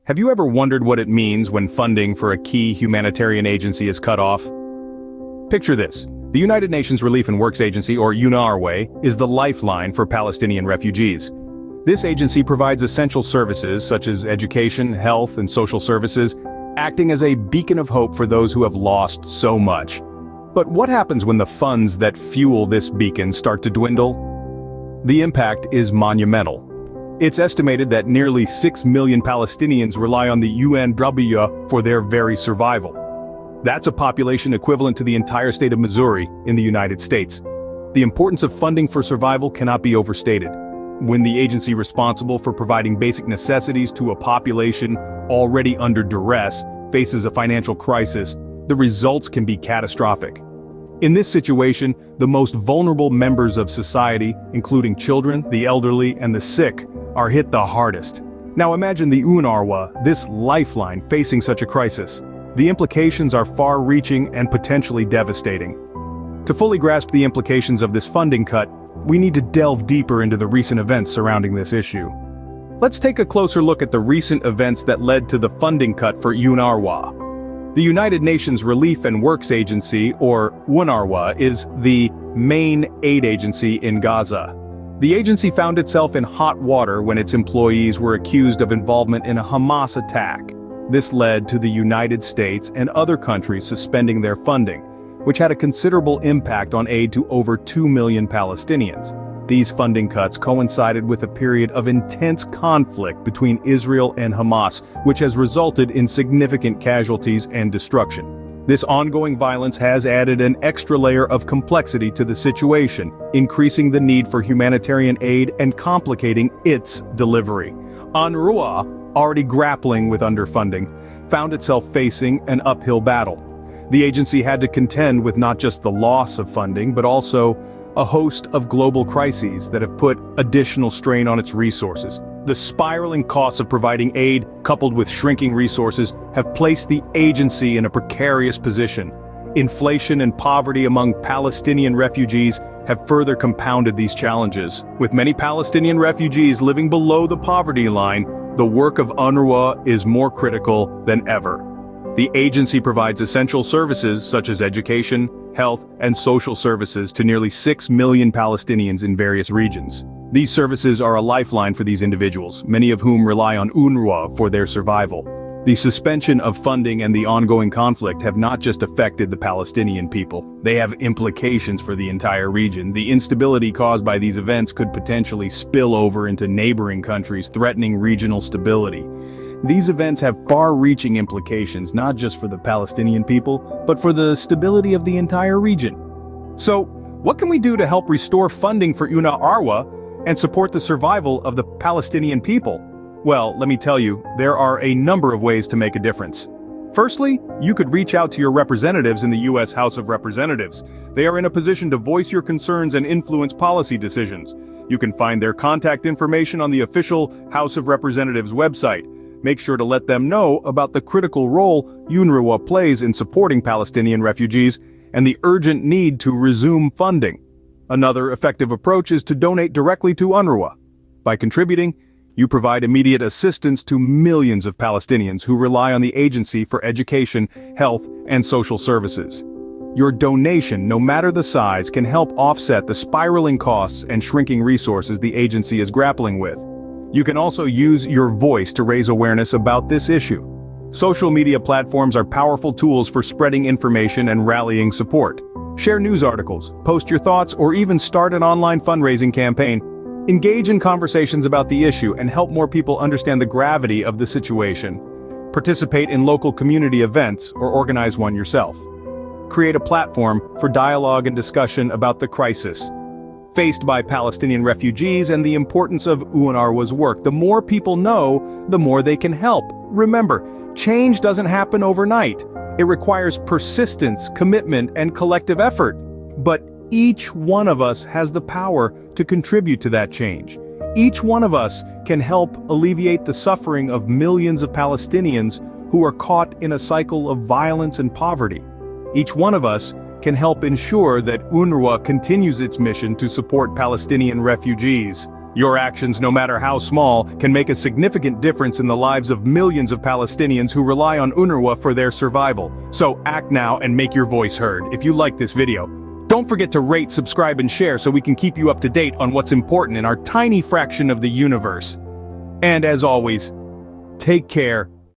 Have you ever wondered what it means when funding for a key humanitarian agency is cut off? Picture this. The United Nations Relief and Works Agency, or UNRWA, is the lifeline for Palestinian refugees. This agency provides essential services such as education, health, and social services, acting as a beacon of hope for those who have lost so much. But what happens when the funds that fuel this beacon start to dwindle? The impact is monumental. It's estimated that nearly 6 million Palestinians rely on the UNRWA for their very survival. That's a population equivalent to the entire state of Missouri in the United States. The importance of funding for survival cannot be overstated. When the agency responsible for providing basic necessities to a population already under duress faces a financial crisis, the results can be catastrophic. In this situation, the most vulnerable members of society, including children, the elderly, and the sick, are hit the hardest. Now imagine the UNRWA, this lifeline, facing such a crisis. The implications are far-reaching and potentially devastating. To fully grasp the implications of this funding cut, we need to delve deeper into the recent events surrounding this issue. Let's take a closer look at the recent events that led to the funding cut for UNRWA. The United Nations Relief and Works Agency, or UNRWA, is the main aid agency in Gaza. The agency found itself in hot water when its employees were accused of involvement in a Hamas attack. This led to the United States and other countries suspending their funding, which had a considerable impact on aid to over 2 million Palestinians. These funding cuts coincided with a period of intense conflict between Israel and Hamas, which has resulted in significant casualties and destruction. This ongoing violence has added an extra layer of complexity to the situation, increasing the need for humanitarian aid and complicating its delivery. UNRWA, already grappling with underfunding, found itself facing an uphill battle. The agency had to contend with not just the loss of funding, but also a host of global crises that have put additional strain on its resources. The spiraling costs of providing aid, coupled with shrinking resources, have placed the agency in a precarious position. Inflation and poverty among Palestinian refugees have further compounded these challenges. With many Palestinian refugees living below the poverty line, the work of UNRWA is more critical than ever. The agency provides essential services such as education, health, and social services to nearly 6 million Palestinians in various regions. These services are a lifeline for these individuals, many of whom rely on UNRWA for their survival. The suspension of funding and the ongoing conflict have not just affected the Palestinian people. They have implications for the entire region. The instability caused by these events could potentially spill over into neighboring countries, threatening regional stability. These events have far-reaching implications not just for the Palestinian people, but for the stability of the entire region. So, what can we do to help restore funding for UNRWA and support the survival of the Palestinian people? Well, let me tell you, there are a number of ways to make a difference. Firstly, you could reach out to your representatives in the U.S. House of Representatives. They are in a position to voice your concerns and influence policy decisions. You can find their contact information on the official House of Representatives website. Make sure to let them know about the critical role UNRWA plays in supporting Palestinian refugees and the urgent need to resume funding. Another effective approach is to donate directly to UNRWA. By contributing, you provide immediate assistance to millions of Palestinians who rely on the agency for education, health, and social services. Your donation, no matter the size, can help offset the spiraling costs and shrinking resources the agency is grappling with. You can also use your voice to raise awareness about this issue. Social media platforms are powerful tools for spreading information and rallying support. Share news articles, post your thoughts, or even start an online fundraising campaign. Engage in conversations about the issue and help more people understand the gravity of the situation. Participate in local community events or organize one yourself. Create a platform for dialogue and discussion about the crisis faced by Palestinian refugees and the importance of UNRWA's work. The more people know, the more they can help. Remember, change doesn't happen overnight. It requires persistence, commitment, and collective effort. But each one of us has the power to contribute to that change. Each one of us can help alleviate the suffering of millions of Palestinians who are caught in a cycle of violence and poverty. Each one of us can help ensure that UNRWA continues its mission to support Palestinian refugees. Your actions, no matter how small, can make a significant difference in the lives of millions of Palestinians who rely on UNRWA for their survival. So act now and make your voice heard. If you like this video, don't forget to rate, subscribe, and share so we can keep you up to date on what's important in our tiny fraction of the universe. And as always, take care